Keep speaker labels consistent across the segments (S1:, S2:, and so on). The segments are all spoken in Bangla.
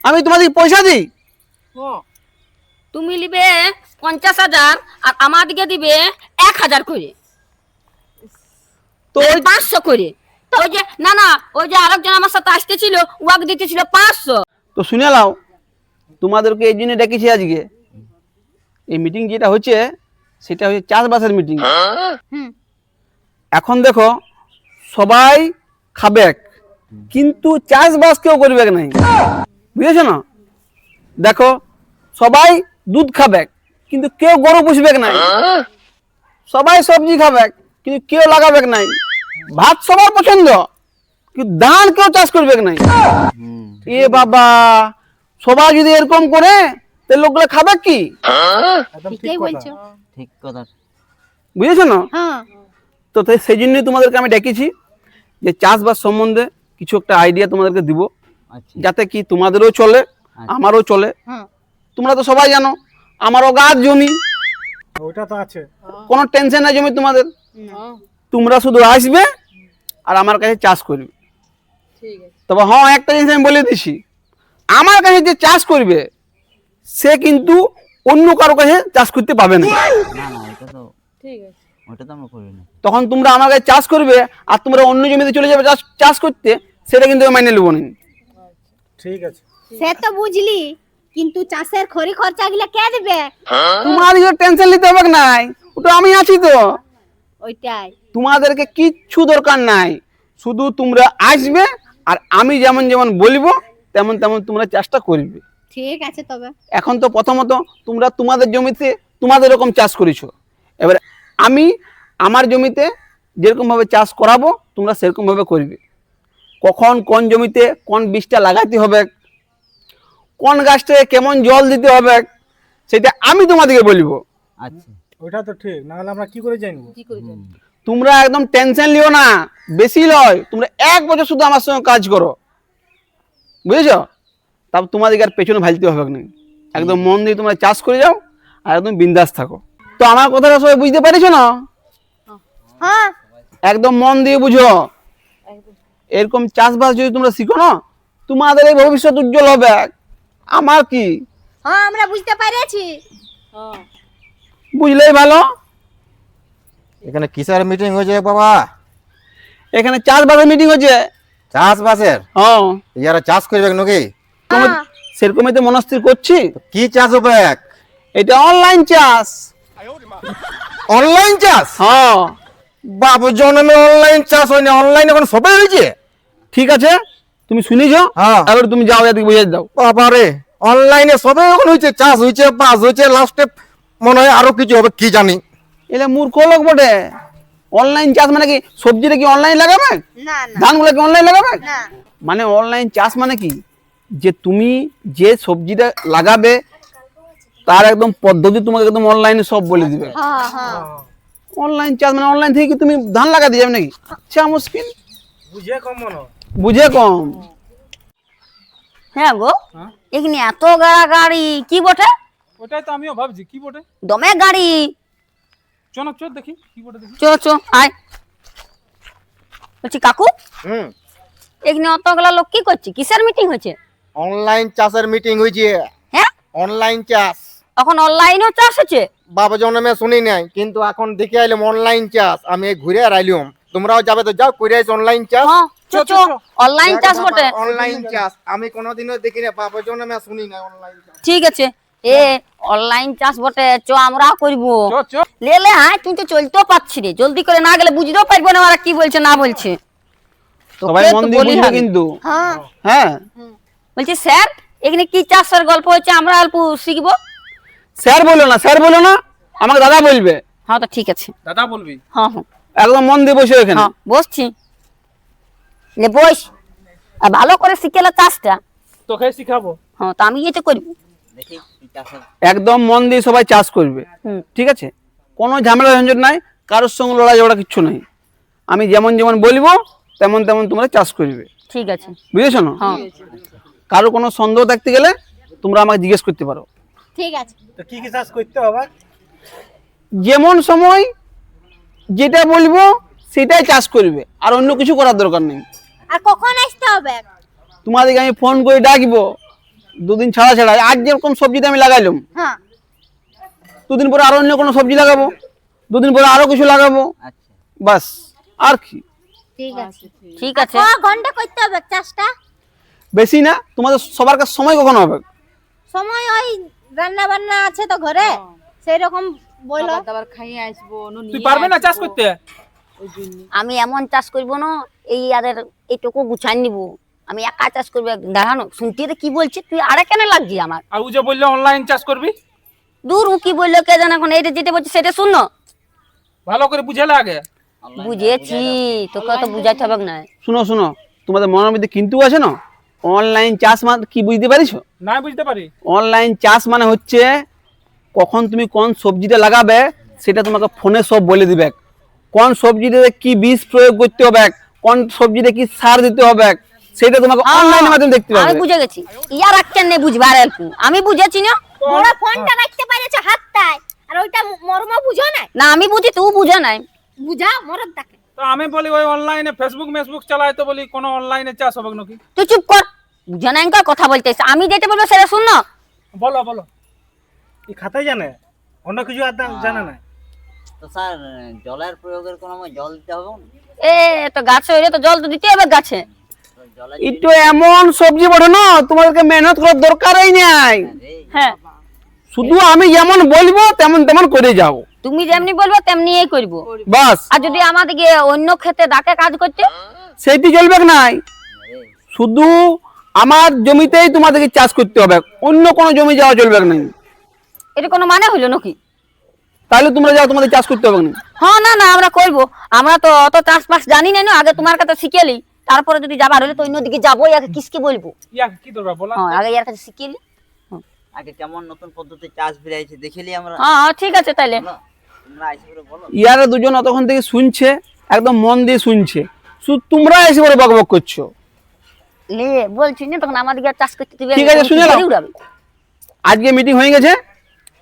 S1: আমি তোমাদের পয়সা দিই?
S2: তুমি নিবে 50,000 আর আমাদেরকে দিবে 1,000 করে,
S1: তো
S2: তো 500 করে। তো ওই যে না ওই যে আরেকজন আমার সাথে আসতেছিল ওয়াকে দিতেছিল 500।
S1: তো শুনে নাও, তোমাদেরকে এই জন্য ডেকেছি আজকে। এই মিটিং যেটা হচ্ছে সেটা হচ্ছে চাষবাসের মিটিং। এখন দেখো সবাই খাবে কিন্তু চাষবাস কেউ করবে নাই, বুঝেছো না? দেখো সবাই দুধ খাবে কিন্তু কেউ গরু পুষবে নাই, সবাই সবজি খাবে কিন্তু কেউ লাগাবে নাই, ভাত সবার পছন্দ কিন্তু ধান কেউ চাষ করবে নাই। এ বাবা, সবাই যদি এরকম করে তাহলে লোকগুলো খাবে কি?
S2: ঠিকই বলছো।
S3: ঠিক কথা।
S1: বুঝেছো না?
S2: হ্যাঁ
S1: তো সেই জন্যই তোমাদেরকে আমি ডেকেছি যে চাষবাস সম্বন্ধে কিছু একটা আইডিয়া তোমাদেরকে দিব,
S3: আচ্ছা
S1: যাতে কি তোমাদেরও চলে আমারও চলে। তোমরা তো সবাই জানো আমারও গাছ জমি,
S4: ওটা তো আছে।
S1: কোনো টেনশন নাই জমি তোমাদের। তোমরা শুধু আসবে আর আমার কাছে চাষ করবে। তবে হ্যাঁ, একটা জিনিস আমি বলে দিছি, আমার কাছে যে চাষ করবে সে কিন্তু অন্য কারো কাছে চাষ করতে পাবে না।
S3: না না এটা তো ঠিক আছে, ওটা তো আমরা করি না।
S1: তখন তোমরা আমার কাছে চাষ করবে আর তোমরা অন্য জমিতে চলে যাবে চাষ করতে, সেটা কিন্তু আমি মেনে নেবো না।
S4: ঠিক আছে।
S5: সে তো বুঝলি, কিন্তু চাষের খড়ি খরচা গুলা কে দেবে?
S1: তোমার টেনশন নিতে হবে নাই, ওটা আমি আছি তো।
S5: ওইটাই।
S1: তোমাদেরকে কিচ্ছু দরকার নাই, শুধু তোমরা আসবে আর আমি যেমন যেমন বলবো তেমন তেমন তোমরা চাষটা করবে।
S5: ঠিক আছে তবে।
S1: এখন তো প্রথমত তোমরা তোমাদের জমিতে তোমাদের রকম চাষ করেছো, এবার আমি আমার জমিতে যেরকম ভাবে চাষ করাবো তোমরা সেরকম ভাবে করবে। কখন কোন জমিতে কোন বীজটা লাগাতে হবে, কোন গাছটাকে কেমন জল দিতে হবে, সেটা আমি তোমাদেরকে বলবো।
S3: আচ্ছা
S4: ওটা তো ঠিক, না হলে আমরা কি করে জানবো?
S1: তোমরা একদম টেনশন লিও না, বেশি লয়, তোমরা 1 বছর শুধু আমার সঙ্গে কাজ করো, বুঝেছো? তারপর তোমাদেরকে আর পেছনে ভালতে হবে না, একদম মন দিয়ে তোমরা চাষ করে যাও আর একদম বিন্দাস থাকো। তো আমার কথাটা সবাই বুঝতে পারছো না?
S5: হ্যাঁ
S1: একদম মন দিয়ে বুঝো। এরকম চাষবাস যদি তোমরা শিখো না, তোমাদের এই ভবিষ্যৎ উজ্জ্বল হবে। আমার কি,
S5: হ্যাঁ আমরা বুঝতে পেরেছি।
S1: বুঝলেই ভালো।
S6: এখানে কিসের মিটিং হয়েছে বাবা?
S1: এখানে চাষবাসের মিটিং হচ্ছে।
S6: চাষবাসের?
S1: হ্যাঁ,
S6: ইয়ারা চাষ করবে নাকি?
S1: সেরকমই তো মনস্থির করছি।
S6: কি চাষ হবে?
S1: এটা অনলাইন চাষ।
S6: অনলাইন চাষ?
S1: হ্যাঁ,
S6: বাবু জন্মে অনলাইন চাষ হয়নি, অনলাইন এখন সবাই হয়েছে।
S1: ঠিক আছে, তুমি শুনেছো,
S6: হ্যাঁ।
S1: এবার তুমি যাও, এদিকে বুঝিয়ে দাও।
S6: বাবা রে, অনলাইনে সবাই এখন হয়েছে, চাষ হয়েছে, বাস হয়েছে, লাস্টে মনে হয় আরো কিছু হবে কি জানি।
S1: এলে মূর্খ লোক বটে। অনলাইন চাষ মানে কি সবজিটা কি অনলাইন লাগাবে?
S5: না না
S1: ধানগুলো কি অনলাইন লাগাবে?
S5: না।
S1: মানে অনলাইন চাষ মানে কি, যে তুমি যে সবজিটা লাগাবে তার একদম পদ্ধতি তোমাকে একদম অনলাইনে সব বলে দিবে।
S5: হ্যাঁ হ্যাঁ
S1: অনলাইন চাষ মানে অনলাইন থেকে কি তুমি ধান লাগাতে যাবে নাকি? আচ্ছা মুশকিল,
S4: বুঝে কম মনে হয়।
S1: বুঝে কম।
S2: হ্যাঁ গো, এখানে এত গাড়ি কি বটে?
S4: ওটাই তো আমিও ভাবছি কি বটে।
S2: দমে গাড়ি।
S4: চল দেখি কি বটে দেখি।
S2: চো আয়। বলছি কাকু, এখানে অতগুলা লোক কি করছে? কিসের মিটিং হচ্ছে?
S6: অনলাইন চাষের মিটিং হয়েছে।
S2: হ্যাঁ,
S6: অনলাইন চাষ
S2: এখন অনলাইনেও চাষ হচ্ছে?
S6: বাবা জন্মে শুনি নাই, কিন্তু এখন দেখে আইলাম অনলাইন চাষ। আমি ঘুরে আর আইলাম, তোমরাও যাবে তো যাও করে আইস অনলাইন চাষ।
S2: হ্যাঁ, চো অনলাইন চাষ বটে।
S6: অনলাইন চাষ আমি কোনোদিনও দেখি না, বাবা জন্মে শুনি নাই অনলাইন চাষ।
S2: ঠিক আছে, এ অনলাইন চাষ বটে, চো আমরাও করবো।
S4: চ
S2: লে হ্যাঁ, তুই তো চলতেও পারছি রে, জলদি করে না গেলে বুঝতেও পারবো না ওরা কি বলছে না বলছে।
S1: সবাই মন দিয়ে বুঝবে কিন্তু।
S5: হ্যাঁ
S1: হ্যাঁ,
S2: বলছি স্যার, এখানে কি চাষের গল্প হচ্ছে, আমরা অল্প শিখবো।
S1: স্যার বলো না, স্যার বলো না, আমাকে দাদা বলবে।
S2: হ্যাঁ তো ঠিক আছে,
S4: দাদা বলবি।
S2: হ্যাঁ হ্যাঁ
S1: একদম মন দিয়ে বসে এখানে।
S2: হ্যাঁ বসছি। লে বস, আর ভালো করে শিখেলা চাষটা।
S4: তোকে শিখাবো।
S2: হ্যাঁ, তো আমি এটা করবো।
S3: দেখি কি চাষের।
S1: একদম মন দিয়ে সবাই চাষ করবে, ঠিক আছে? কোনো ঝামেলা ঝঞ্ঝট নাই, কারোর সঙ্গে লড়াই ঝগড়া কিচ্ছু নাই। আমি যেমন যেমন বলবো তেমন তেমন তোমরা চাষ করবে,
S2: ঠিক আছে।
S1: বুঝেছো না?
S2: হ্যাঁ
S1: কারো কোনো সন্দেহ থাকতে গেলে তোমরা আমাকে জিজ্ঞেস করতে পারো।
S5: ঠিক আছে।
S4: তো কি কি চাষ করতে হবে?
S1: যেমন সময় যেটা বলবো সেটাই চাষ করবে, আর অন্য কিছু করার দরকার নেই।
S5: আর কখন আসতে হবে?
S1: তোমাদেরকে আমি ফোন করে ডাকবো, দুদিন ছাড়া ছাড়া আজ যেরকম সবজিটা আমি লাগাইলাম,
S5: হ্যাঁ
S1: দুদিন পরে আরো অন্য কোনো সবজি লাগাবো, দুদিন পরে আরো কিছু লাগাবো,
S3: আচ্ছা
S1: বাস। আর কি,
S5: ঠিক আছে।
S2: ঠিক আছে
S5: ক ঘন্টা করতে হবে চাষটা?
S1: বেশি না। তোমাদের সবার কাছে সময় কখন হবে?
S5: সময় ওই রান্না বান্না আছে তো ঘরে, সেই রকম বললো।
S4: তুই পারবে না চাষ করতে?
S2: আমি এমন চাষ করব না, এই আদের এইটুকু গুছাই নিব, আমি একা চাষ করবো একদিন। দাঁড়ানো, শুনতে রে কি বলছি, তুই আরে কেন লাগছি আমার?
S4: আর ও যে বললে অনলাইন চাষ করবি,
S2: দূর ও কি বললো কে জানে, এখন এইটা যেটা বলছি সেটা শুনো।
S4: ভালো করে বুঝালে আগে।
S2: বুঝেছি, তোকে তো বুঝাইতে হবে না।
S1: শুনো শুনো, তোমাদের মনের মধ্যে কিন্তু আছে না, অনলাইন চাষ মানে কি বুঝতে পারিছো?
S4: না বুঝতে পারি।
S1: অনলাইন চাষ মানে হচ্ছে কখন তুমি কোন সবজিটা লাগাবে সেটা তোমাকে ফোনে সব বলে দিবে। কোন সবজিতে কি বীজ প্রয়োগ করতে হবে, কোন সবজিতে কি সার দিতে হবে, সেটা তোমাকে অনলাইনের মাধ্যমে দেখতে
S2: আমি
S1: পাবে।
S2: বুঝে গেছি, ইয়ার আক্কেন নেই বুঝবার অল্প, আমি বুঝেছি না।
S5: বড় ফোনটা রাখতে পারেছো হাতটায়, আর ওইটা মর্ম বুঝো না।
S2: না আমি বুঝি, তুই বুঝে নাই।
S5: বুঝা মরদ তাকে।
S4: তো আমি বলি ওই অনলাইনে ফেসবুক চালায়, তো বলি কোন অনলাইনে চাষ হবে নাকি?
S2: তুই চুপ কর, বুঝে নাই কার কথা বলতেছ, আমি যেটা বলবো সেটা শুন না।
S4: বলো বলো।
S7: এই খাতাই জানে, অন্য কিছু আর জানে না।
S3: তো স্যার জলের প্রয়োগের কোনো জল দিতে হবে না?
S2: এ তো গাছে হইলে তো জল তো দিতে হবে গাছে।
S3: তো জলের
S1: একটু এমন সবজি বটে না, তোমাদেরকে মেহনত করার দরকারই নাই।
S2: হ্যাঁ,
S1: শুধু আমি যেমন বলবো তেমন তেমন করে যাও,
S2: তুমি যেমনি বলবো তেমনিই করবো।
S1: বাস।
S2: আর যদি আমাদেরকে অন্য ক্ষেত্রে ডাকে কাজ করতে,
S1: সেইটি চলবে নাই, শুধু আমার জমিতেই তোমাদেরকে চাষ করতে হবে, অন্য কোনো জমি যাওয়া চলবে না।
S2: এটা কোনো মানে হইলো নাকি?
S1: তাহলে তোমরা যাও, তোমাদের চাষ করতে হবে না।
S2: হ্যাঁ, না না আমরা করবো, আমরা তো অত চাষবাস জানি না, আগে তোমার কাছে শিখেলি, তারপরে যদি যাবার হলে তো অন্যদিকে যাবো, ইয়াকে কিসকে বলবো।
S4: ইয়াকে কি দরকার বলা?
S2: হ্যাঁ, আগে ইয়ার কাছে শিখেলি।
S3: আগে কেমন নতুন পদ্ধতি চাষ বেরিয়েছে দেখেলি আমরা।
S2: হ্যাঁ হ্যাঁ, ঠিক আছে তাইলে।
S3: বলো, তোমরা আইসে করে বলো।
S1: ইয়ারা দুজন অতক্ষণ থেকে শুনছে, একদম মন দিয়ে শুনছে, শুধু তোমরা এসে করে বকবক করছো।
S2: লে বলছি না তখন আমাদেরকে আর চাষ করতে দিবে?
S1: ঠিক আছে, শুনে নাও।
S2: উড়াবে।
S1: আজকে মিটিং হয়ে গেছে,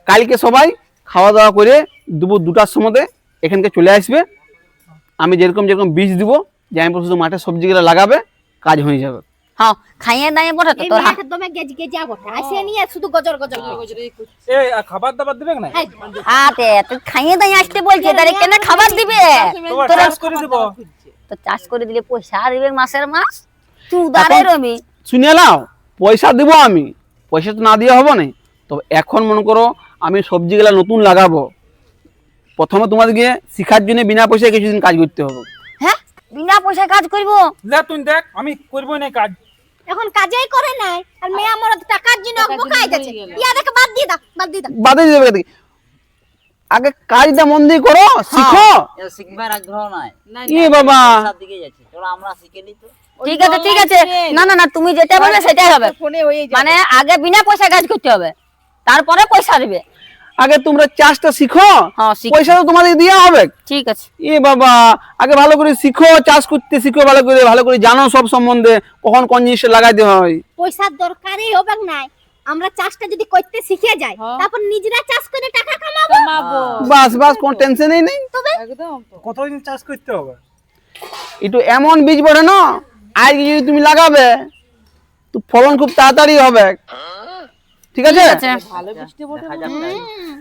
S1: কালকে সবাই খাওয়া দাওয়া করে দুপুর 2টার সময় এখানকে চলে আসবে। আমি যেরকম যেরকম বীজ দিব, জামাইপুর শুধু মাঠে সবজিগুলো লাগাবে, কাজ হয়ে যাবে।
S2: হ্যাঁ, খাইয়ে দাইয়ে বটে তো
S5: এই
S2: তোর।
S5: মেয়েটা দমে গেজ গেজা বটে, আসে নিয়ে শুধু গজর গজর
S4: এ আর খাবার দাবার দিবে না?
S2: হাতে তুই খাইয়ে দাইয়ে আসতে বলছে, তাহলে কেন খাবার দিবে?
S4: তোমার
S2: তোরা
S4: চাষ করে দিব।
S2: তো চাষ করে দিলে পয়সা দিবে মাসের মাস, তুই উদারে রবি।
S1: শুনিয়ে নাও, পয়সা দিব আমি, পয়সা তো না দিয়ে হবে না। তবে এখন মনে করো আমি সবজিগুলা নতুন লাগাবো, প্রথমে তোমাদেরকে শিখার জন্য বিনা পয়সায় কিছুদিন কাজ করতে হবে।
S2: হ্যাঁ, বিনা পয়সায় কাজ করবো?
S4: লে তুই দেখ, আমি করবই না কাজ।
S5: এখন কাজেই করে নাই, আর মেয়ে আমার টাকার জন্য বোকাই যাচ্ছে। ইয়া দেখে বাদ দিয়ে দাও, বাদ দিয়ে দাও।
S1: বাদে দিয়ে দেবে। আগে কাজটা মন দিয়ে করো, শিখো।
S3: এ শিখবার আগ্রহ নাই,
S1: এ বাবা,
S3: সব দিকে যাচ্ছে। চলো আমরা শিখেলি তো।
S2: ঠিক আছে ঠিক আছে, না না না, তুমি যেটা বলবে সেটাই হবে। মানে আগে বিনা পয়সায় কাজ করতে হবে, তারপরে পয়সা দিবে।
S1: আগে তোমরা চাষটা শিখো,
S2: হ্যাঁ, শিখি।
S1: পয়সা তো তোমাদের দেওয়া হবে।
S2: ঠিক আছে।
S1: এ বাবা, আগে ভালো করে শিখো, চাষ করতে শিখো, ভালো করে জানো সব সম্বন্ধে, কখন কোন জিনিসটা লাগাইতে হয়।
S5: পয়সার দরকারই হবে নাই, আমরা চাষটা যদি করতে শিখে যাই, তারপর নিজেরা চাষ করে টাকা কামাবো।
S1: বাস বাস, কোনো টেনশনই নেই।
S7: কতদিন চাষ করতে হবে?
S1: একটু এমন বীজ বড়ে না, আজকে যদি তুমি লাগাবে তো ফলন খুব তাড়াতাড়ি হবে। ঠিক আছে,
S2: আচ্ছা,
S3: দেখা যাক তাই।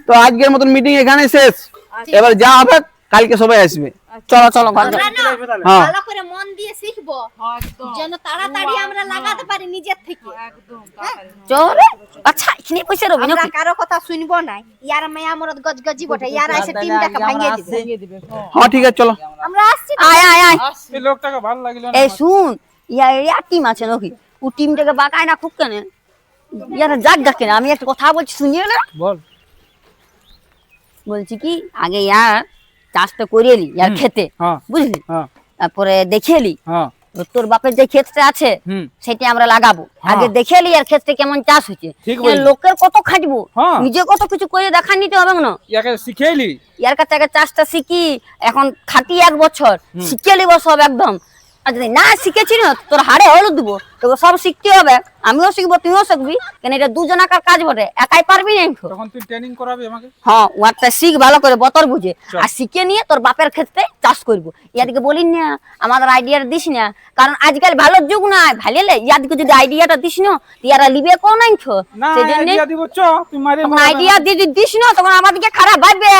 S1: তো আজকের মতন মিটিং এখানে শেষ। এবার যা হবে কালকে সবাই আসবে।
S2: চলো চলো ঘর যাও।
S5: আমরা না
S1: হ্যাঁ,
S5: ভালো করে মন দিয়ে শিখবো, যেন তাড়াতাড়ি আমরা লাগাতে পারি নিজের থেকে।
S2: চলো, আচ্ছা এখানে পয়সা রবি
S5: আমরা
S2: নাকি?
S5: কারো কথা শুনবো না, ইয়ার মেয়ে আমার গজগজি বটে, ইয়ার এসে টিমটাকে ভাঙিয়ে দিবে।
S1: হ্যাঁ ঠিক আছে, চলো।
S5: আমরা আসছি তো।
S2: আয় আয় আয়।
S4: এই লোকটাকে ভালো লাগলো না
S2: এই
S4: আমার।
S2: শুন, ইয়ার টিম আছে নাকি? ও টিমটাকে বাঁকায় না খুব কেন? ইয়ার যাক ডাকে না, আমি একটা কথা বলছি শুনিয়ে না।
S4: বল।
S2: বলছি কি, আগে ইয়ার চাষটা করে এলি ইয়ার খেতে,
S4: হ্যাঁ
S2: বুঝলি?
S4: হ্যাঁ
S2: তারপরে দেখে এলি
S4: হ্যাঁ
S2: তোর বাপের যে ক্ষেতটা আছে
S4: হুম
S2: সেটা আমরা লাগাবো। আগে দেখে এলি আর ক্ষেত্রে কেমন চাষ হচ্ছে,
S4: ঠিক
S2: এ
S4: বলেছিস।
S2: লোকের কত খাটবো,
S4: হ্যাঁ।
S2: নিজে কত কিছু করে দেখা নিতে হবে না।
S4: ইয়াকে শিখেলি?
S2: ইয়ার কাছে আগে চাষটা শিখি, এখন খাটি 1 বছর শিখে লিব সব একদম, আর যদি না শিখেছি না তোর হাড়ে হলুদ দিব, তোকে সব শিখতে হবে, আমিও শিখবো তুইও শিখবি, কেন এটা দুজনাকার কাজ বটে, একাই পারবি না।
S4: তখন তুই ট্রেনিং করাবি আমাকে।
S2: হ্যাঁ ওয়ারটা শিখ ভালো করে বতর বুঝে, আর শিখে নিয়ে তোর বাপের ক্ষেত্রে চাষ করবো। ইয়াদিকে বলিস না আমাদের আইডিয়াটা দিস না, কারণ আজকাল ভালো যুগ নাই, ভাইলে ইয়াদিকে যদি আইডিয়াটা দিস না ইয়ারা লিবে কোন নাই খো,
S4: না
S2: সেই জন্য
S4: আইডিয়া দিব, চ তুই মারি
S2: তখন আইডিয়া দিয়ে দিস না তখন আমাদেরকে খারাপ ভাববে।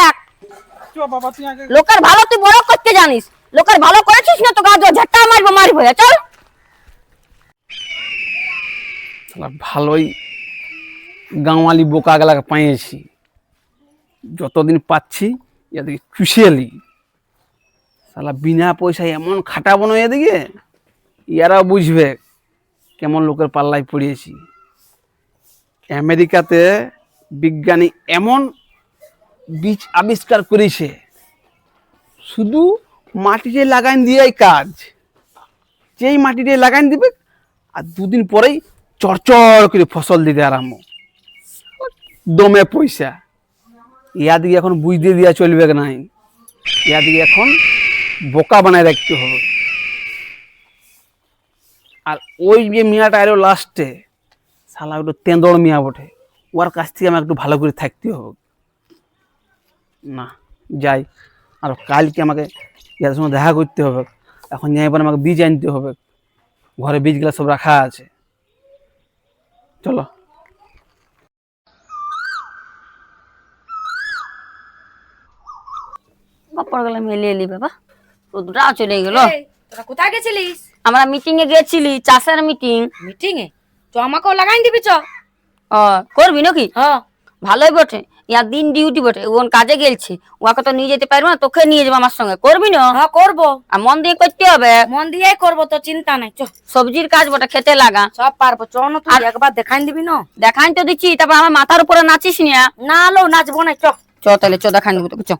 S4: চ বাবা তুই আগে।
S2: লোকের ভালো তুই বড় করতে জানিস, লোকের ভালো করেছিস না তো গাছ ঝাট্টা মারবো মারবো, চল।
S1: শালা ভালোই গাঁওয়ালি বোকা গেলাকে পাইয়েছি, যতদিন পাচ্ছি এদিকে চুষিয়ালি। শালা বিনা পয়সায় এমন খাটাবো না এদিকে, ইয়ারাও বুঝবে কেমন লোকের পাল্লায় পড়িয়েছি। আমেরিকাতে বিজ্ঞানী এমন বীজ আবিষ্কার করেছে, শুধু মাটিতে লাগাইন দিয়েই কাজ, যেই মাটিতে লাগাইন দিবে আর দুদিন পরেই চড়চড় করে ফসল দিতে আরম্ভ, দমে পয়সা। ইয়াদিকে এখন বুঝতে দিয়া চলবে নাই, ইয়াদিকে এখন বোকা বানায় রাখতে হবে। আর ওই যে মিয়াটা এলো লাস্টে, শালা একটু তেঁদড় মিয়া বটে, ওর কাছ থেকে আমার একটু ভালো করে থাকতে হবে। না যাই, আর কালকে আমাকে ইয়াদের সঙ্গে দেখা করতে হবে, এখন যাই পরে আমাকে বীজ আনতে হবে, ঘরে বীজগুলো সব রাখা আছে। চলো।
S2: বাপার গেলে মেলে এলি বাবা, রোদটা চলে গেল।
S8: তোরা কোথায় গেছিলিস?
S2: আমরা মিটিং এ গেছিলি, চাষের মিটিং।
S8: মিটিং এ? চ আমাকেও লাগাই দিবি, চ।
S2: করবি নাকি?
S8: হ্যাঁ
S2: ভালোই বটে, ইয়ার দিন ডিউটি বটে, ওন কাজে গেলছে, ওকে তো নিয়ে যেতে পারবো না, তোকে নিয়ে যাবো আমার সঙ্গে, করবি না?
S8: হ্যাঁ করবো,
S2: আর মন দিয়ে করতে হবে,
S8: মন দিয়েই করবো, তো চিন্তা নাই, চ।
S2: সবজির কাজ বটে, খেতে লাগা
S8: সব পারবো, চ না তুই একবার দেখাই দিবি না?
S2: দেখাই তো দিচ্ছি, তারপর আমার মাথার উপরে নাচিস না।
S8: না লো নাচবো না, চ।
S2: চ তাহলে, চ দেখাই দেবো তোকে, চ।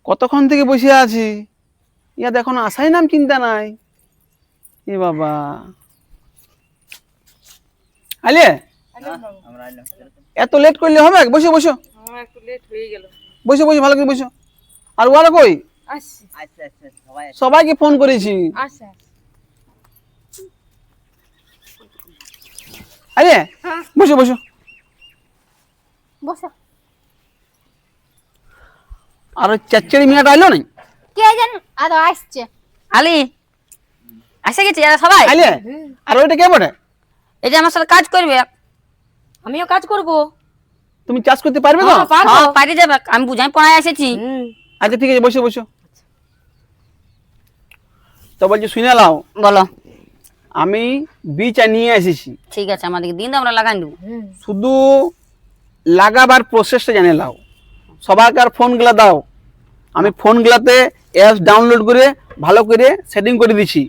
S1: কতক্ষণ থেকে বসে আছি, ইয়া দেখো না আসাই নাম চিন্তা নাই। এ বাবা আলে,
S3: আমরা এলাম।
S1: এত লেট করলে হবে? বসো বসো
S8: একটু লেট হয়ে গেল।
S1: বসো বসো, ভালো করে বসো। আর ওরা কই?
S8: আসছি।
S3: আচ্ছা আচ্ছা সবাই
S1: সবাইকে ফোন করেছি।
S8: আচ্ছা
S1: আরে বসো বসো।
S5: বসো।
S1: আর ওই চাচ্চারি মিয়াটা আইলো নাই?
S5: কে জান আরো আসছে।
S2: আলি আসে গেছে এরা সবাই।
S1: আইলে? আর ওইটা কে বটে?
S2: এই যে আমার সাথে কাজ করবে।
S8: আমিও কাজ করবো।
S1: তুমি চাষ করতে পারবে তো?
S8: হ্যাঁ, পারবো।
S2: হ্যাঁ পারি যাবে, আমি বুঝাই পড়ায় এসেছি।
S1: আচ্ছা ঠিক আছে, বসো বসো। তো বলছি শুনে নাও,
S2: বলো।
S1: আমি বীজ নিয়ে এসেছি,
S2: ঠিক আছে, আমাদেরকে দিন দাও, আমরা লাগাই দেবো।
S1: শুধু লাগাবার প্রসেসটা জানে নাও। সবাইকে আর ফোনগুলা দাও, আমি ফোনগুলাতে অ্যাপস ডাউনলোড করে ভালো করে সেটিং করে দিছি।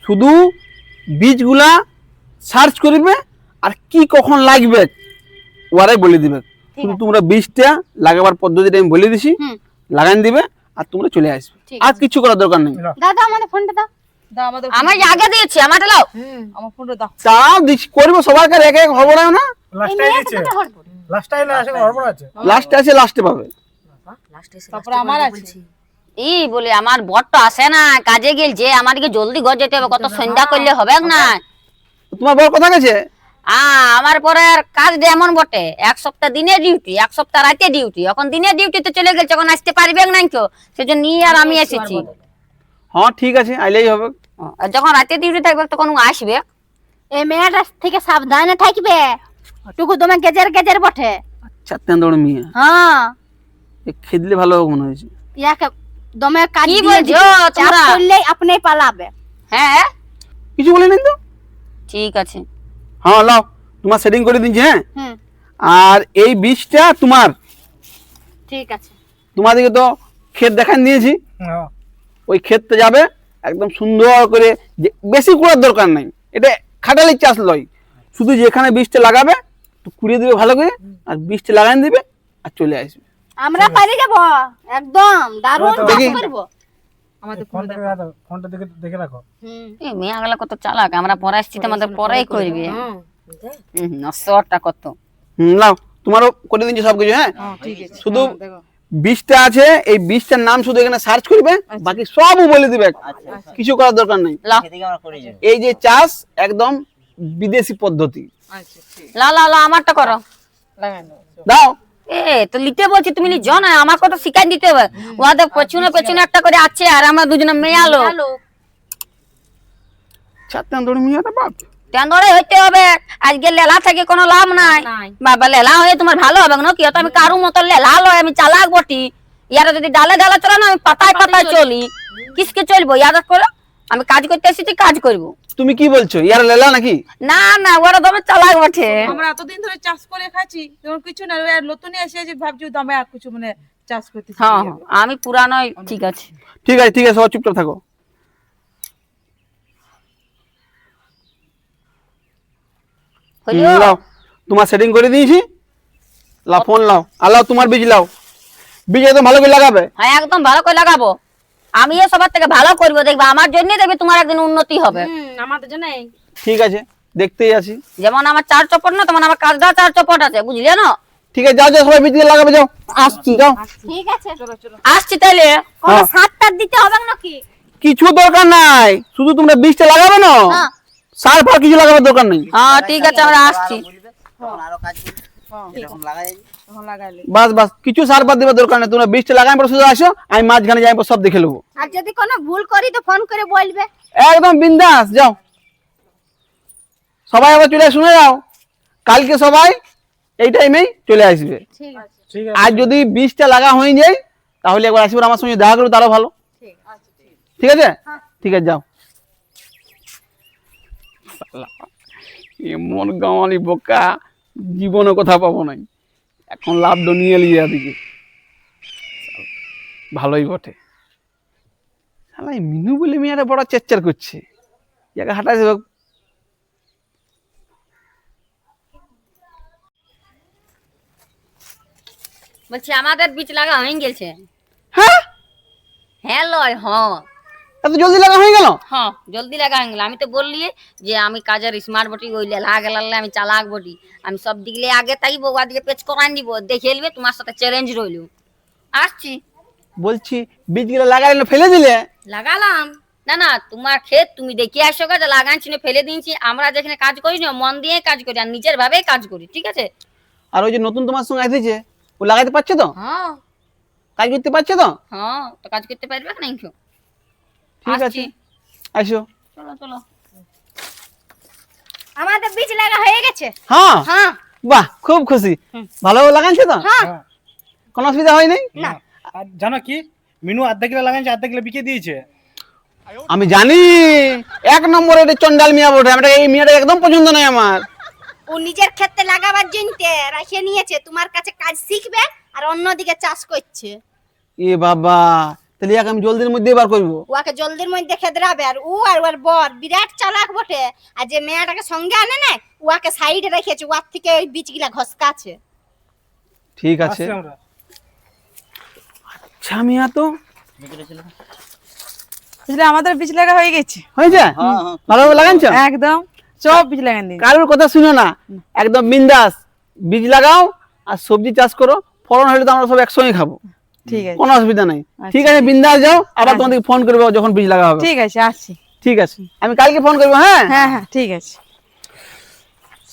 S1: শুধু বীজগুলা সার্চ করবে আর কি কখন লাগবে ওরাই বলে দিবে। শুধু তোমরা বীজটা লাগাবার পদ্ধতিটা আমি বলে দিছি, লাগান দিবে আর তোমরা চলে আসবে, আর কিছু করার দরকার নেই।
S5: দাদা আমাদের ফোনটা দাও।
S8: দাও আমাদের।
S2: আমার যে আগে দিয়েছি, আমারটা লাও।
S8: আমার ফোনটা দাও।
S1: তাও দিচ্ছি, করবো সবাইকার এক এক খবর না।
S7: লাস্ট টাইম দিচ্ছে, লাস্ট টাইম আসে গড়বড় আছে।
S1: লাস্টে আছে, লাস্টে পাবে।
S8: তারপরে আমার আছে।
S2: ই বলে আমার বটটা আসে না, কাজে গেলছে, আমাদেরকে জলদি ঘর যেতে হবে, কত সন্ধ্যা করলে হবে না।
S1: তোমার বড় কথা গেছে?
S2: আমার পরে কাজ এমন বটে, এক সপ্তাহ দিনে ডিউটি, এক সপ্তাহ রাতে ডিউটি। এখন দিনে ডিউটিতে চলে গেছে, এখন আসতে পারবে না কেউ, সেজন্য নিয়ে আর আমি এসেছি।
S1: হ্যাঁ ঠিক আছে, আইলেই হবে।
S2: আর যখন রাতে ডিউটি থাকবে তখন ও আসবে।
S5: এই মেয়েটা থেকে সাবধানে থাকবে, টুকু তোমার গেজের গেজের বটে।
S1: আচ্ছা তেন্দড় মিয়া,
S5: হ্যাঁ
S1: খেদলে ভালো হবে মনে হয়েছে।
S5: ইয়াকে দমে কাজ
S2: কি
S5: দিয়ে
S2: বলছো
S5: দিবে, চাপ
S2: তোমরা?
S5: করলেই আপনি পালাবে।
S2: হ্যাঁ
S1: কিছু বলে নেই তো?
S2: ঠিক আছে।
S1: হ্যাঁ লাও, তোমার সেটিং করে দিচ্ছি। হ্যাঁ,
S5: হুম
S1: আর এই বীজটা তোমার,
S5: ঠিক আছে।
S1: তোমাদেরকে তো ক্ষেত দেখান দিয়েছি,
S7: হ্যাঁ
S1: ওই ক্ষেতটা যাবে একদম সুন্দর করে, বেশি করার দরকার নাই, এটা খাটালি চাষ লয়। শুধু যেখানে বীজটা লাগাবে তো কুড়িয়ে দিবে ভালো করে, আর বীজটা লাগান দিবে আর চলে আসবে।
S5: আমরা পারি যাব একদম দারুণ চাষ
S1: দেখি।
S5: করব।
S8: আমাদের
S7: ফোনটা ফোনটা দেখে দেখে রাখো।
S2: এই মেয়েগুলা কত চালাক, আমরা পরে আসছি তো আমাদের পরেই করবে। নশোটা কত।
S1: লাও, তোমারও করে দিচ্ছি সবকিছু। হ্যাঁ,
S8: ঠিক আছে।
S1: শুধু বীজটা আছে, এই বীজটার নাম শুধু এখানে সার্চ করবে, বাকি সবও বলে দিবে,
S3: আচ্ছা
S1: কিছু করার দরকার নেই।
S2: লা
S3: সেদিকে আমরা করি যাবো।
S1: এই যে চাষ একদম বিদেশি পদ্ধতি।
S8: আচ্ছা ঠিক
S2: লা লা লা আমারটা করো।
S8: লাগানো
S1: দাও।
S2: এ তো লিতে বলছি, তুমি লিখছো না, আমাকে তো শিখাই দিতে হবে। ওদের পেছনে পেছনে একটা করে আছে, আর আমরা দুজনে মেয়ে আলো
S1: ছাত্রান দৌড়ে মিয়াটা বাপ।
S2: তেন্দরে হইতে হবে। আজকে লেলা থেকে কোনো লাভ নাই বাবা। লেলা হয়ে তোমার ভালো হবে না কি? তো আমি কারু মতো লেলা লয়, আমি চালাক বটি। ইয়ারা যদি ডালে ডালে চলে না, আমি পাতায় পাতায় চলি। কিসকে চলবো? ইয়াদ করো, আমি কাজ করতে এসেছি, কাজ করবো।
S1: তুমি কি বলছো, ইয়ার লেলা নাকি?
S2: না না, ওরা তো চালাক বটে।
S8: আমরা এতদিন ধরে চাষ করে খাচ্ছি, তখন কিছু না, ওই আর নতুন এসে যে ভাবছি দামে আর কিছু মানে চাষ করতে
S2: হ্যাঁ হ্যাঁ, আমি পুরানোই ঠিক আছে।
S1: ঠিক আছে ঠিক আছে, সবাই চুপচাপ থাকো।
S2: হইলো?
S1: লাও, তোমার সেটিং করে দিয়েছি। লাও ফোন লাও, আর লাও তোমার বীজ লাও। বীজ একদম ভালো করে লাগাবে।
S2: হ্যাঁ একদম ভালো করে লাগাবো। আমি এ সবার থেকে ভালো করবো, দেখবে আমার জন্য, দেখবে তোমার একদিন উন্নতি হবে।
S8: আমাদের জন্য
S1: ঠিক আছে, দেখতেই আছি।
S2: যেমন আমার 4 চপট না, তেমন আমার কাজটা 4 চপট আছে, বুঝলে না?
S1: ঠিক আছে, যাও যাও, সবাই বীজ দিয়ে লাগাবে, যাও। আসছি, যাও।
S5: ঠিক আছে,
S2: আসছি তাইলে।
S5: কোনো সারটার দিতে হবে নাকি?
S1: কিছু দরকার নাই, শুধু তোমরা বীজটা লাগাবে না,
S5: হ্যাঁ।
S1: সার ফার কিছু লাগাবার দরকার নেই।
S2: হ্যাঁ ঠিক আছে, আমরা আসছি।
S3: বলবে, তখন আরো কাজ করবে, এরকম লাগাই যাবে।
S8: তখন লাগাইলে
S1: বাস বাস, কিছু সার ফার দেবার দরকার নেই, তোমরা বীজটা লাগাই পর শুধু আসো, আমি মাঝখানে যাই পর সব দেখে নেবো।
S5: আর যদি কোনো ভুল করি তো ফোন করে বলবে।
S1: একদম বিন্দাস, যাও। সবাই আবার চলে শুনে যাও, কালকে সবাই এই টাইমেই চলে আসবে।
S5: ঠিক আছে।
S7: ঠিক
S1: আর যদি বীজটা লাগা হয়ে যায়, তাহলে একবার আসবে, আমার সঙ্গে দেখা করবে, তারও ভালো। ঠিক আছে ঠিক আছে, যাও। এমন গাঁওয়ালি বোকা জীবনে কথা পাবো নাই, এখন লাভ নিয়ে লিয়ে দিকে ভালোই বটে। শালা এই মিনু বলে মেয়েটা বড় চেচ্চার করছে, জায়গা হাঁটাইছে।
S2: বলছি আমাদের বীজ লাগা হয়ে গেছে।
S1: হ্যাঁ,
S2: হ্যাঁ লয়, হ্যাঁ
S1: এত জলদি লাগা হয়ে গেল?
S2: হ্যাঁ জলদি লাগা হয়ে গেল। আমি তো বললি যে আমি কাজের স্মার্ট বটি, ওই লাগা লাগলে আমি চালাক বটি। আমি সব দিকে আগে তাইব, ওদিকে পেচ করাই দিব, দেখে এলবে। তোমার সাথে চ্যালেঞ্জ রইল। আসছি।
S1: বলছি বীজগুলো লাগাইলে ফেলে দিলে?
S2: লাগালাম না না, তোমার ক্ষেত, তুমি দেখে আসো, কাজ লাগাচ্ছি না ফেলে দিয়েছি। আমরা যেখানে কাজ করি না, মন দিয়ে কাজ করি, আর নিজের ভাবে কাজ করি, ঠিক আছে?
S1: আর ওই যে নতুন তোমার সঙ্গে আসছে, ও লাগাইতে পারছে তো,
S2: হ্যাঁ
S1: কাজ করতে পারছে তো?
S2: হ্যাঁ, তো কাজ করতে পারবে না কেউ?
S1: ঠিক আছে, আসো।
S2: চলো চলো।
S5: আমাদের বীজ লাগা হয়ে গেছে।
S1: হ্যাঁ,
S5: হ্যাঁ।
S1: বাহ, খুব খুশি। ভালো লাগাইছে তো?
S5: হ্যাঁ।
S1: কোনো অসুবিধা হয় নাই?
S5: না।
S7: আর জানো কি, মিনু আধা কিলো লাগাইছে, আধা কিলো বিকে দিয়েছে।
S1: আমি জানি, এক নম্বরে এটা চন্ডাল মিয়া বটে। আমরা এই মিয়াটা একদম পছন্দ নাই আমার।
S5: ও নিজের ক্ষেতে লাগাবার জন্য রেখে নিয়েছে, তোমার কাছে কাজ শিখবে আর অন্যদিকে চাষ করছে।
S1: এ বাবা, তাহলে ইয়াকে আমি জলদির মধ্যে এবার করবো।
S5: ওকে জলদির মধ্যে খেদরাবে। আর ও আর ওর বর বিরাট চালাক বটে। আর যে মেয়েটাকে সঙ্গে আনে না, ওকে সাইডে রেখেছে, ওর থেকে ওই বীজগুলা ঘসকাছে।
S1: ঠিক আছে।
S7: আসছি আমরা।
S1: আচ্ছা মিয়া, তো
S3: ভিতরে চলে যা।
S8: বুঝলে আমাদের বীজ লাগা হয়ে গেছে
S1: হয়েছে?
S3: হ্যাঁ, হ্যাঁ।
S1: ভালোভাবে লাগাইছ?
S8: একদম, সব বীজ লাগান দিন।
S1: কারোর কথা শুনো না, একদম বিন্দাস বীজ লাগাও আর সবজি চাষ করো। ফলন হলে তো আমরা সব একসঙ্গে খাবো,
S8: ঠিক আছে
S1: কোনো অসুবিধা নাই। ঠিক আছে, বিন্দাস যাও, আবার তোমাদেরকে ফোন করবো যখন বীজ লাগা হবে।
S8: ঠিক আছে, আসছি।
S1: ঠিক আছে, আমি কালকে ফোন করবো। হ্যাঁ
S8: হ্যাঁ হ্যাঁ ঠিক আছে।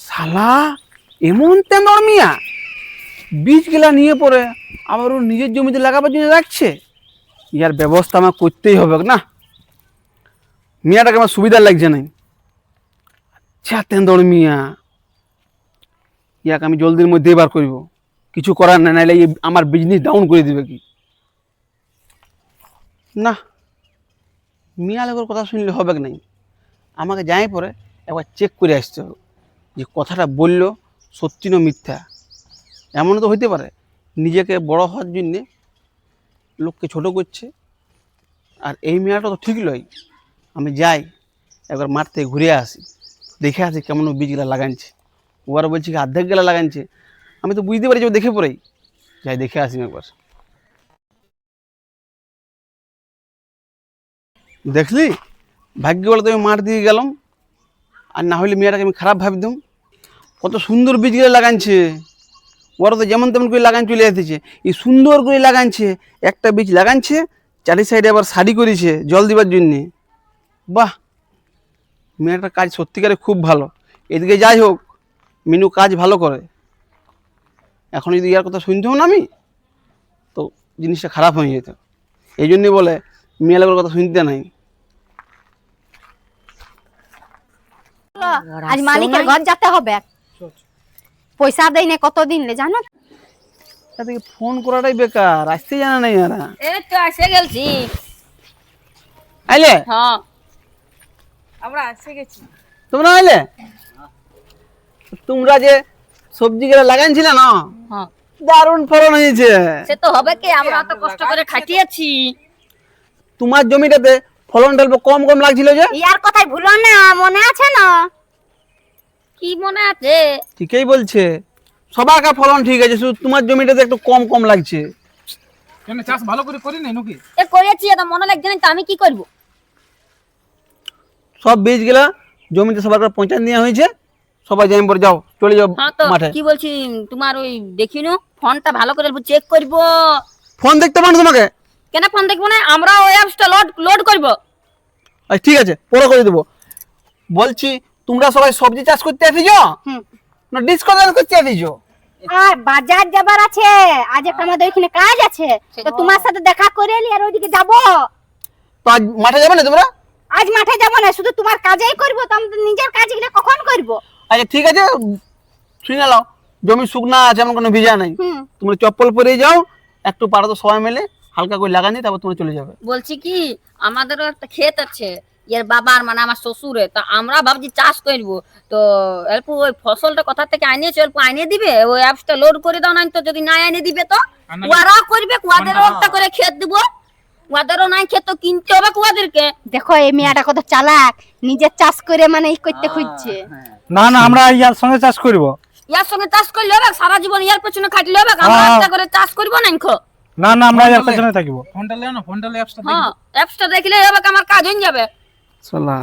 S1: শালা এমন তেমন মিয়া, বীজগুলা নিয়ে পরে আবার ওর নিজের জমিতে লাগাবার জন্য রাখছে। ইয়ার ব্যবস্থা আমার করতেই হবে না, মিয়াটাকে আমার সুবিধা লাগছে না। আচ্ছা তেন্দর মিয়া, ইয়াকে আমি জলদির মধ্যে এবার করব, কিছু করার না, নাইলে আমার বিজনেস ডাউন করে দিবে কি না। মিয়া লোকের কথা শুনলে হবে কি নাই, আমাকে যাই পরে একবার চেক করে আসতে হবে যে কথাটা বললো সত্যি না মিথ্যা। এমন তো হইতে পারে নিজেকে বড় হওয়ার জন্যে লোককে ছোট করছে। আর এই মেয়েটা তো ঠিক লয়, আমি যাই একবার মাঠ থেকে ঘুরে আসি, দেখে আসি কেমন বীজগুলা লাগাচ্ছে। ওরা বলছে কি অর্ধেক গেলা লাগাচ্ছে, আমি তো বুঝতে পারি যে দেখে পড়েই যাই, দেখে আসি একবার। দেখলি ভাগ্য বলে তো আমি মাঠ দিয়ে গেলাম, আর না হলে মেয়েটাকে আমি খারাপ ভাবতাম। কত সুন্দর বীজগুলো লাগাচ্ছে, ওরা তো যেমন তেমন করে লাগান চলে যেতেছে, এই সুন্দর করে লাগানছে, একটা বীজ লাগানছে, চারি সাইডে আবার শাড়ি করেছে জল দিবার জন্যে। বাহ, মেয়েটার কাজ সত্যিকারে খুব ভালো। এদিকে যাই হোক, মিনু কাজ ভালো করে। এখন যদি ইয়ার কথা শুনতাম না আমি, তো জিনিসটা খারাপ হয়ে যেত। এই জন্যই বলে মেয়ে লোকের কথা শুনতে নাই।
S5: আজ মালিকের ঘর যেতে হবে, পয়সা দেয় না কতদিন লে জানো।
S1: তাদেরকে ফোন করাটাই বেকার, আসতে জানা নাই এরা।
S2: এই তো এসে গেছি।
S1: আইলে
S2: হ্যাঁ,
S8: আমরা এসে গেছি।
S1: তোমরা আইলে? তোমরা যে সবজি গুলো লাগাইছিলে না,
S2: হ্যাঁ,
S1: দারুণ ফলন হয়েছে।
S2: সে তো হবে কি, আমরা এত কষ্ট করে খাটিয়েছি।
S1: তোমার জমিটাতে ফলনটা অল্প কম কম লাগছিল যে।
S5: ইয়ার কথাই ভুলো না, মনে আছে না?
S2: কি মনে আছে?
S1: ঠিকই বলছে, সবার কাছে ফলন ঠিক আছে, শুধু তোমার জমিটাতে একটু কম কম লাগছে।
S4: কেন চাষ ভালো করে করি নাই নাকি?
S2: এ করেছি, এটা মনে লাগছে না তো আমি কি করব?
S1: সব বীজ গুলা জমিতে সবার কাছে পৌঁছান দেওয়া হয়েছে। সবাই যাই পর যাও, চলে যাও
S2: হ্যাঁ, তো
S1: মাঠে।
S2: কি বলছি, তোমার ওই দেখিনু ফোনটা ভালো করে চেক করব।
S1: ফোন দেখতে পারো তোমাকে?
S2: কেন ফোন দেখবো না? আমরা ওই অ্যাপসটা লোড করব।
S1: আচ্ছা ঠিক আছে, পরে করে দেবো। বলছি তোমরা সবাই সবজি চাষ করতে আসিছো না ডিসকাউন্ট করতে আসিছো?
S5: আর বাজার যাবার আছে, আজ একটা আমাদের এখানে কাজ আছে, তো তোমার সাথে দেখা করে এলি আর ওইদিকে যাবো।
S1: তো আজ মাঠে যাবে না তোমরা?
S5: আজ মাঠে যাবো না, শুধু তোমার কাজেই করবো, তো আমাদের নিজের কাজগুলো কখন করবো?
S1: আচ্ছা ঠিক আছে, শুনে নাও, জমি শুকনা আছে, এমন কোনো ভিজা নাই।
S5: হুম।
S1: তোমরা চপ্পল পরে যাও, একটু পাড়া তো সবাই মিলে হালকা করে লাগানি, তারপর তোমরা চলে যাবে।
S2: বলছি কি, আমাদেরও একটা ক্ষেত আছে, এর বাবার মানে আমার শ্বশুরে, তা আমরা ভাবছি চাষ করব। তো অল্প ওই ফসলটা কোথা থেকে আনিয়েছে, অল্প আনিয়ে দিবে, ওই অ্যাপসটা লোড করে দাও। না তো যদি না এনে দিবে তো ওরা করবে, ওদেরও একটা করে ক্ষেত দিব। ওদেরও নাই ক্ষেত, তো কিনতে হবে ওদেরকে।
S5: দেখো এই মেয়েটা কত চালাক, নিজের চাষ করে মানে ই করতে খুঁজছে।
S7: না না, আমরা ইয়ার সঙ্গে চাষ করব।
S2: ইয়ার সঙ্গে চাষ করলে হবে? সারা জীবন ইয়ার পেছনে খাটলে হবে? আমরা
S7: হ্যাঁ।
S2: একটা করে চাষ করবো না খো।
S7: না না, আমরা ইয়ার পেছনে থাকবো।
S4: ফোনটা লে না, ফোনটা লে অ্যাপসটা
S2: হ্যাঁ, অ্যাপসটা দেখলে হবে, আমার কাজ হয়ে যাবে।
S1: শালা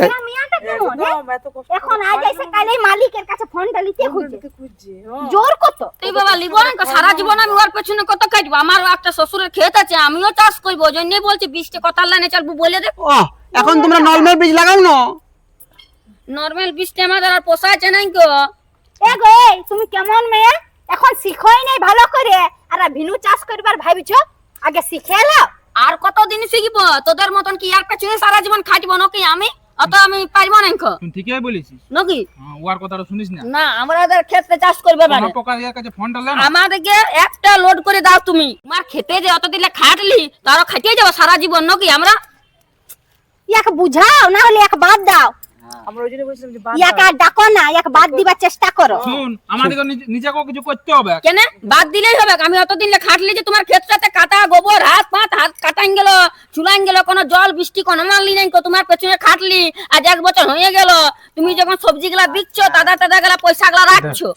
S5: এই মেয়েটা কেমন, হ্যাঁ?
S8: এত কষ্ট
S5: এখন আজ এসে কালে মালিকের কাছে ফোনটা নিতে খুঁজছে,
S8: খুঁজছে।
S5: জোর কত।
S2: তুই বাবা লিব না, সারা জীবন আমি ওর পেছনে কত খাটবো? আমার একটা শ্বশুরের ক্ষেত আছে, আমিও চাষ করবো। ওই জন্যই বলছি বীজটা কথা লাইনে চালবো বলে দে।
S1: ও, এখন তোমরা নরমাল বীজ লাগাও না?
S2: নরমাল বীজটা আমাদের আর পোষাচ্ছে নাই গো।
S5: এ গো, এই তুমি কেমন মেয়ে, এখন শিখোই নাই ভালো করে, আর ভিনু চাষ করবার ভাবিছো, আগে শিখে নাও।
S2: আর কতদিন শিখবো? তোদের মতন কি আর পেছনে সারা জীবন খাটবো নাকি আমি? অত আমি পারবো না খো
S4: তুই ঠিকই বলেছিস।
S2: নাকি?
S4: হ্যাঁ, ওর কথাটা শুনিস না।
S2: না, আমাদের ক্ষেত্রে চাষ করবে
S4: আমার
S2: মানে
S4: পোকা ইয়ার কাছে ফোনটা লে না।
S2: আমাদেরকে একটা লোড করে দাও তুমি। তোমার খেতে যে অত দিলে খাটলি, তারও খাটিয়ে যাবো সারা জীবন নাকি আমরা?
S5: ইয়াকে বুঝাও, না হলে এক বাদ দাও।
S8: আমরা ওই জন্য বলছিলাম যে
S5: ইয়াকে আর ডাকো না, এক বাদ দিবার চেষ্টা করো।
S4: শুন, আমাদেরকে নিজেকেও কিছু করতে হবে।
S2: কেন বাদ দিলেই হবে? আমি অতদিন খাটলি যে তোমার ক্ষেত্রতে কাটা গোবর, হাত কাটাই গেল, চুলাই গেল, কোনো জল বৃষ্টি কোনো মানলি নাই কো, তোমার পেছনে খাটলি। আজ 1 বছর হয়ে গেল, তুমি যখন সবজি গুলা বিকছো, দাদা গেলা পয়সা গুলা রাখছো,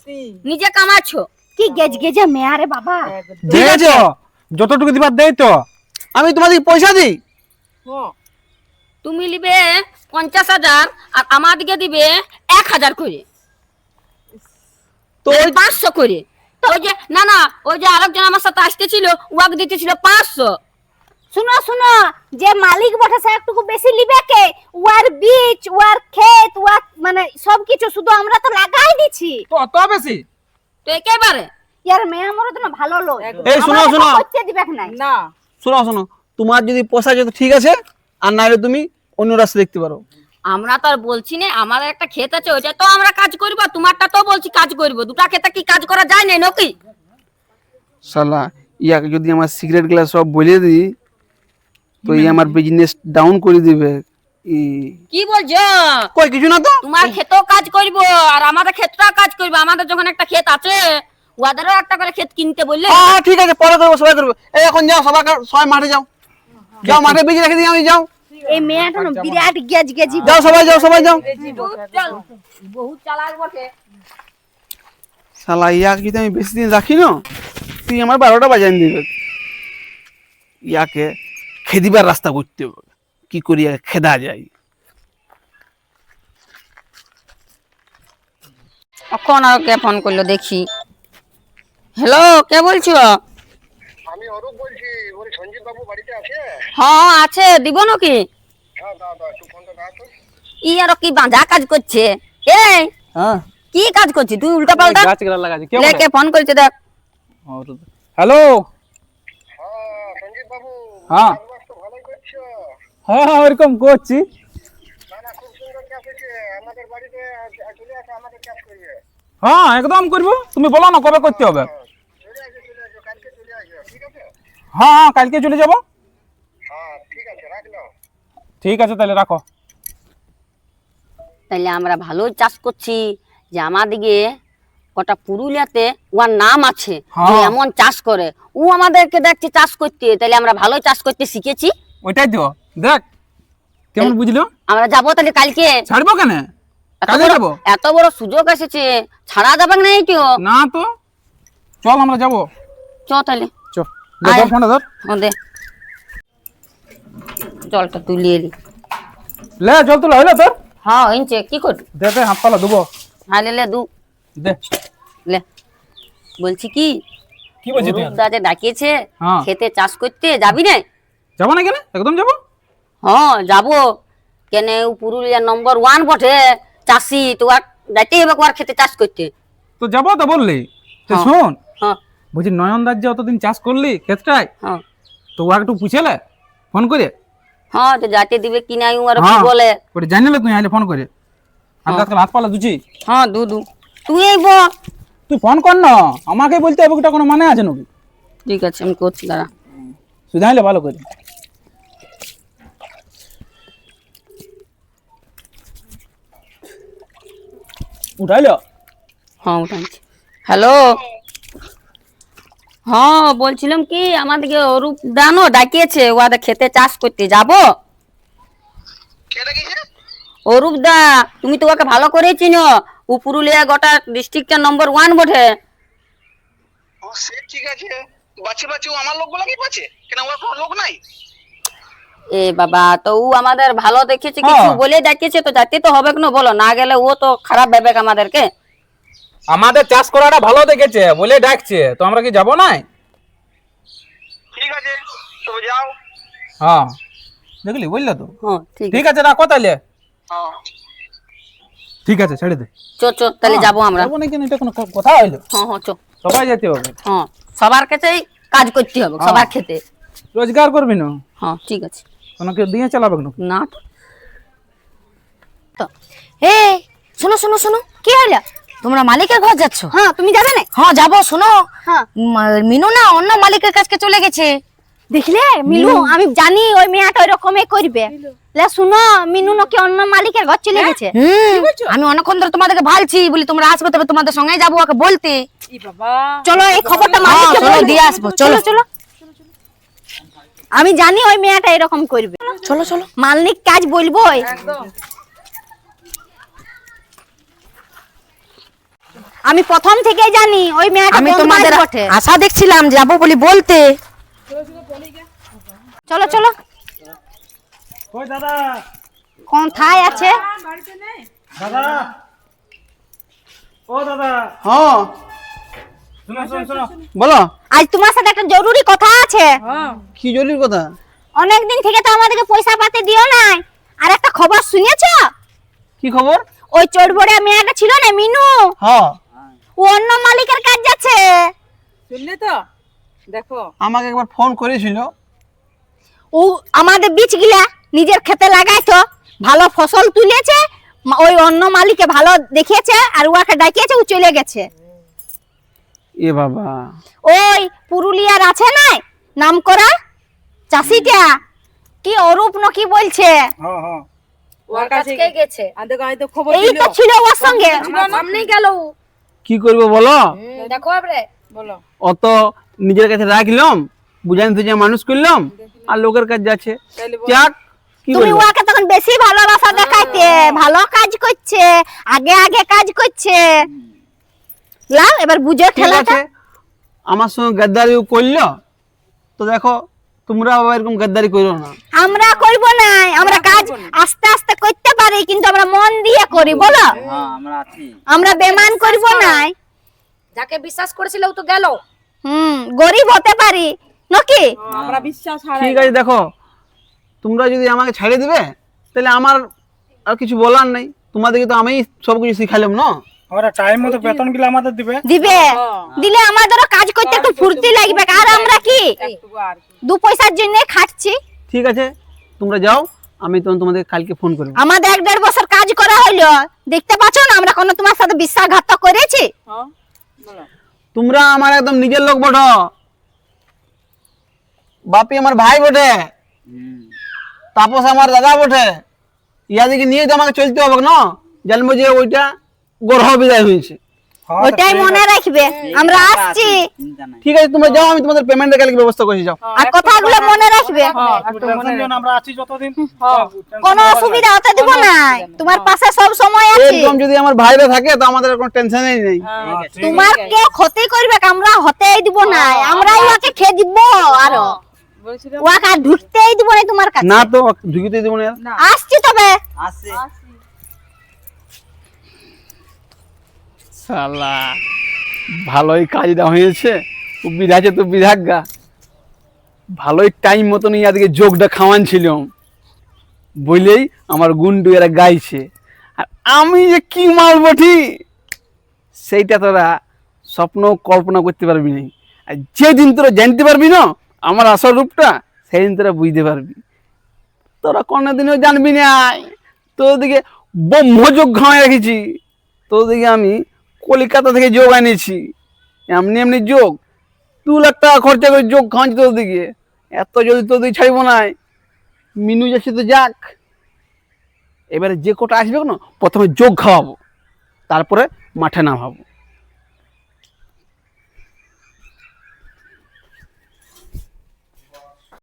S2: নিজে কামাচ্ছো।
S5: কি গেজ গেজে মেয়ে রে বাবা।
S1: ঠিক আছে,
S7: যতটুকু দিবার দেই তো।
S1: আমি তোমাদের পয়সা দিই।
S2: তুমি নিবে 50,000 আর আমাদেরকে দিবে 1,000 করে,
S1: তো
S2: তো 500 করে। ওই যে না, ওই যে আরেকজন আমার সাথে আসতেছিল, ওয়াক দিতেছিল 500।
S5: শুনো শুনো, যে মালিক বটে সে একটু বেশি লিবে কে, ওয়ার বীজ, ওয়ার ক্ষেত, ওয়ার মানে সবকিছু, শুধু আমরা তো লাগাই দিছি।
S4: তো অত বেশি?
S2: তো একেবারে
S5: ইয়ার মেয়ে আমার তো না ভালো লোক,
S1: এই শোনো
S5: আমাদের
S1: শোনো
S5: করতে দিবে না।
S8: না,
S1: শোনো, তোমার যদি পোষা যেত ঠিক আছে, আর নাহলে তুমি অন্য রাস্তা দেখতে পারো।
S2: আমরা তো আর বলছি না, আমাদের একটা ক্ষেত আছে, ওইটা তো আমরা কাজ করবো। তোমারটা তো বলছি কাজ করবো, দুটা ক্ষেতে কি কাজ করা যায় না নাকি?
S1: শালা ইয়াকে যদি আমার সিগারেট গ্লাস সব বলে দিই, তো ই আমার বিজনেস ডাউন করে দিবে।
S2: কি বলছো?
S1: কই কিছু না তো।
S2: তোমার ক্ষেতও কাজ করবো আর আমাদের ক্ষেতটাও কাজ করবো। আমাদের যখন একটা ক্ষেত আছে, ওদেরও একটা করে ক্ষেত কিনতে বললে।
S1: হ্যাঁ ঠিক আছে, পরে করবো, সবাই করবো। এই এখন যাও, সবাই মাঠে যাও, যাও মাঠে বীজ রেখে দিই আমি, যাও
S5: এই মেয়েটা না বিরাট গেজ গেজি।
S1: যাও সবাই যাও।
S2: বহুত চালাক বটে।
S1: শালা ইয়াকে যদি আমি বেশি দিন রাখি না, তুই আমার 12টা বাজান দিবে। ইয়াকে খেদিবার রাস্তা করতে হবে, কি করি খেদা যায়।
S2: কখন আর কে ফোন করলো দেখি। হ্যালো, কে বলছো?
S6: আমি অরূপ বলছি, বলি সঞ্জীব বাবু বাড়িতে আছে?
S2: হ্যাঁ আছে, দিব নাকি?
S6: হ্যাঁ দাও দাও, একটু ফোনটা দাও তো।
S2: ই আর কি বাঁধা কাজ করছে? এই
S1: হ্যাঁ
S2: কি কাজ করছিস তুই উল্টা পাল্টা?
S1: গাছ গেলা লাগাছে কে
S2: লেকে ফোন করেছে দেখ।
S1: হ্যালো।
S6: হ্যাঁ সঞ্জীব বাবু,
S1: হ্যাঁ
S6: চাষবাস তো ভালোই করছো।
S1: হ্যাঁ হ্যাঁ ওরকম করছি।
S6: না না, খুব সুন্দর চাষ হচ্ছে। আমাদের বাড়িতে চলে আসো, আমাদের চাষ করবে।
S1: হ্যাঁ একদম করবো, তুমি বলো না কবে করতে হবে।
S6: চলে আসো, কালকে চলে আসো, ঠিক আছে?
S1: হ্যাঁ হ্যাঁ কালকে চলে যাবো।
S6: হ্যাঁ ঠিক আছে, রাখলাম।
S1: ঠিক আছে তাহলে রাখো।
S2: তাহলে আমরা ভালো চাষ করছি যে আমাদিকে কটা পুরুলিয়াতে ওর নাম আছে যে
S1: হ্যাঁ।
S2: এমন চাষ করে, ও আমাদেরকে দেখছে চাষ করতে, তাহলে আমরা ভালো চাষ করতে শিখেছি।
S1: ওইটাই তো দেখ কেমন বুঝলো।
S2: আমরা যাবো তাহলে কালকে।
S1: ছাড়বো কেন,
S2: এত
S1: কালকে
S2: বড়-
S1: যাবো।
S2: এত বড় সুযোগ এসেছে, ছাড়া যাবে না কেউ।
S1: না তো চল আমরা যাবো।
S2: চ তাহলে।
S1: চল
S2: আয়।
S1: ফোনটা ধর।
S2: ও দে জলটা তুলিয়ে এলি।
S1: লে জল তোলা হইলো তোর।
S2: হ্যাঁ হইছে, কি করবি?
S1: দে দে হাত পালা দেবো।
S2: হ্যাঁ লে দু
S1: দে
S2: লে। বলছি কি,
S1: কি বলছিস তুই?
S2: অরূপদা যে ডাকিয়েছে
S1: হ্যাঁ।
S2: খেতে চাষ করতে, যাবি না?
S1: যাবো না কেন, একদম যাবো।
S2: হ্যাঁ যাবো। কেন ও পুরুলিয়ার নম্বর 1 বটে চাষি, তো আর যাইতে হবে ওর খেতে চাষ করতে।
S1: তো যাবো তো বললি। তো
S2: হ্যাঁ।
S1: শোন
S2: হ্যাঁ
S1: বলছি নয়নদার যে অতদিন চাষ করলি ক্ষেতটায়,
S2: হ্যাঁ
S1: তো ও একটু পুছেলে ফোন করে।
S2: হ্যাঁ, তো যাইতে দিবে কি নাই ও আর কি
S1: হ্যাঁ
S2: বলে।
S1: ওটা জানিলে তুই আইলে ফোন করে। আর আজকাল হাত পালা দুচি।
S2: হ্যাঁ দু তুই এই বল।
S1: তুই ফোন কর না, আমাকে বলতে হবে, ওটা কোনো মানে আছে নাকি?
S2: ঠিক আছে আমি করছি, দাঁড়া।
S1: শুধু আইলে ভালো করে। উঠাইলো।
S2: হ্যাঁ উঠাচ্ছি। হ্যালো, হ্যাঁ বলছিলাম কি আমাদেরকে অরূপ দানো ডাকিয়েছে ওদের খেতে চাষ করতে যাবো। অরূপ দা, তুমি তো ওকে ভালো করে চিনো, ও পুরুলিয়া গোটা ডিস্ট্রিক্টের নম্বর 1 বটে।
S9: ও সে ঠিক আছে, বাচ্চা বাচ্চা ও আমার লোকগুলা কি পাচ্ছে কেন, ওর কোনো লোক নাই?
S2: এ বাবা, তো ও আমাদের ভালো দেখেছে কিছু বলে ডাকিয়েছে, তো যাতে তো হবে কেন বলো, না গেলে ও তো খারাপ ভেবে আমাদেরকে।
S1: আমাদের চাষ করাটা ভালো দেখেছে বলে ডাকছে, তো আমরা কি যাবো না?
S9: ঠিক আছে তো যাও।
S1: হ্যাঁ দেখলি, বুঝলে তো।
S2: হ্যাঁ ঠিক
S1: ঠিক আছে রাখো তাহলে।
S9: হ্যাঁ
S1: ঠিক আছে ছেড়ে দে।
S2: চো তাহলে যাবো আমরা।
S1: যাবো না কেন, এটা কোনো কথা হইলো?
S2: হ্যাঁ হ্যাঁ চো।
S1: সবাই যেতে হবে।
S2: হ্যাঁ সবার কাছেই কাজ করতে হবে, সবার খেতে।
S1: রোজগার করবি না,
S2: হ্যাঁ ঠিক আছে।
S1: কোনো কেউ দিয়ে চালাবে না।
S2: না তো
S10: হে শোনো শোনো শোনো, কি হলো? তোমরা মালিকের ঘর যাচ্ছ?
S5: হ্যাঁ তুমি যাবে না?
S10: হ্যাঁ যাবো। শোনো,
S5: হ্যাঁ।
S10: মিনু না অন্য মালিকের কাছে চলে গেছে।
S5: দেখলে মিনু, আমি জানি ওই মেয়েটা ওই রকমই করবে। লে শুনো, মিনু নাকি অন্য মালিকের ঘর চলে গেছে।
S10: আমি অনেকক্ষণ ধরে তোমাদেরকে ভালছি বলি তোমরা আসবে, তবে তোমাদের সঙ্গে যাবো ওকে বলতে।
S8: ই বাবা,
S5: চলো এই খবরটা
S10: হ্যাঁ,
S5: মালিককে
S10: চলো
S5: বলবো।
S10: দিয়ে আসবো, চলো।
S5: চলো আমি জানি ওই মেয়েটা এরকম করবে।
S10: চলো চলো।
S5: মালিক কাজ বলবো।
S8: একদম
S5: আমি প্রথম থেকে জানি ওই মেয়েটা
S10: আমি
S5: বদমাশ
S10: তোমাদের
S5: বটে।
S10: আশা দেখছিলাম যাবো বলি বলতে।
S5: চলো চলো,
S7: ওই দাদা,
S5: কোথায় আছে?
S8: বাড়িতে নেই।
S7: দাদা, ও দাদা,
S1: হ্যাঁ
S7: শোনো শোনো শোনো।
S1: বলো।
S5: আজ তোমার সাথে একটা জরুরি কথা আছে।
S8: হ্যাঁ
S1: কি জরুরি কথা?
S5: অনেকদিন থেকে তো আমাদেরকে পয়সা পাতে দিও নাই। আর একটা খবর শুনেছো?
S1: কি খবর?
S5: ওই চোরবড়িয়া মেয়েটা ছিল না মিনু,
S1: হ্যাঁ
S5: ও অন্য মালিকের কাজ যাচ্ছে।
S8: শুনলে তো, দেখো
S1: আমাকে একবার ফোন করেছিল।
S5: ও আমাদের বীজগুলা নিজের খেতে লাগাইতো, ভালো ফসল তুলেছে, ওই অন্য মালিকে ভালো দেখিয়েছে আর ওকে ডাকিয়েছে, ও চলে গেছে।
S1: এ বাবা,
S5: ওই পুরুলিয়ার আছে না নাম করা চাষিটা, কি অরূপ নাকি বলছে,
S7: হ্যাঁ হ্যাঁ
S8: ওর কাছে গেছে। আর দেখো হয়তো খবর
S5: এই
S8: দিল।
S5: তো ছিল ওর সঙ্গে।
S10: সামনেই গেল।
S1: কি করবো বলো?
S10: দেখো এবারে
S8: বলো
S1: অত নিজের কাছে রাখলাম, বুঝান তুঝে মানুষ করলাম, আর লোকের কাছে যাচ্ছে।
S8: তাহলে বলো।
S1: যাক কি
S5: তুমি
S1: করবো।
S5: ওকে তখন বেশি ভালোবাসা দেখাইতে, ভালো কাজ করছে, আগে আগে কাজ করছে। লাও এবার বুঝে
S1: ঠিক
S5: ঠেলাটা।
S1: আছে, আমার সঙ্গে গাদ্দারি করলো, তো দেখো তোমরা এরকম গাদ্দারি করো না।
S5: আমরা করব না, আমরা কাজ আস্তে আস্তে করতে পারি, কিন্তু আমরা মন দিয়ে করি, বলো।
S3: হ্যাঁ আমরা আছি।
S5: আমরা বেমান করব না।
S10: যাকে বিশ্বাস করেছিল ও তো গেল।
S5: গরিব হতে পারি নাকি?
S8: আমরা বিশ্বাস হারাই
S1: ঠিক আছে, দেখো তোমরা যদি আমাকে ছাড়িয়ে দিবে তাহলে আমার আর কিছু বলার নেই। তোমাদেরকে তো আমি সবকিছু শিখালাম না।
S7: আমরা টাইম মতো বেতন গুলো আমাদের দিবে।
S5: দিবে, দিলে আমাদেরও কাজ করতে একটু ফুর্তি লাগবে। আর আমরা কি
S8: একটু আর কি।
S5: দু পয়সার জন্য খাচ্ছি?
S1: ঠিক আছে, তোমরা যাও, আমি তখন তোমাদের কালকে ফোন করবো।
S5: আমাদের 1.5 বছর কাজ করা হইলো, দেখতে পাচ্ছ না আমরা কোনো তোমার সাথে বিশ্বাসঘাতক করেছি?
S8: হ্যাঁ বলো।
S1: তোমরা আমার একদম নিজের লোক বটো, বাপি আমার ভাই বটে, তাপস আমার দাদা বটে। ইয়াদিকে নিয়ে তো আমাকে চলতে হবে না, জানবো যে ওইটা গ্রহ বিদায় হয়েছে।
S7: হ্যাঁ,
S5: ওইটাই মনে রাখবে, আমরা আসছি।
S3: চিন্তা নাই।
S1: ঠিক আছে, তোমরা যাও, আমি তোমাদের পেমেন্টের কালকে ব্যবস্থা করছি, যাও।
S5: আর কথাগুলো মনে রাখবে,
S7: টেনশন নিও না, আমরা আছি যতদিন।
S5: কোনো অসুবিধা হতে দিব না, তোমার পাশে সব সময় আছি।
S1: এরকম যদি আমার ভাইরা থাকে তো আমাদের কোনো টেনশনই নেই।
S5: তোমার কেউ ক্ষতি করবে আমরা হতেই দিব না, আমরাই ওকে খেয়ে দিব। আরো
S8: বলছিলাম
S5: ওকে আর ঢুকতেই দিব না তোমার কাছে।
S1: না তো ঢুকিতে দেবো না।
S8: না
S5: আসছি তবে।
S3: আসছে।
S1: শালা ভালোই কাজটা হয়েছে, ও বিধাছে তো বিধাজ্ঞা। ভালোই টাইম মতন আজকে যোগটা খাওয়ানছিলাম বলেই আমার গুন্ডু এরা গাইছে। আর আমি যে কি মাল বটি সেইটা তোরা স্বপ্ন কল্পনা করতে পারবি না। আর যেদিন তোরা জানতে পারবি না আমার আসল রূপটা, সেদিন তোরা বুঝতে পারবি। তোরা কোনোদিনও জানবি না। তোর দিকে ব্রহ্মযোগ খাওয়াই রেখেছি, তোর দিকে আমি কলকাতা থেকে যোগ এনেছি, এমনি এমনি যোগ 2 লাখ টাকা খরচা করে যোগ খাওয়াচ্ছি তোর দিকে। এত জলদি তোর দিকে ছাড়বো না। মিনু যাচ্ছে তো যাক, এবারে যে কটা আসবে না প্রথমে যোগ খাওয়াবো, তারপরে মাঠে নামাবো।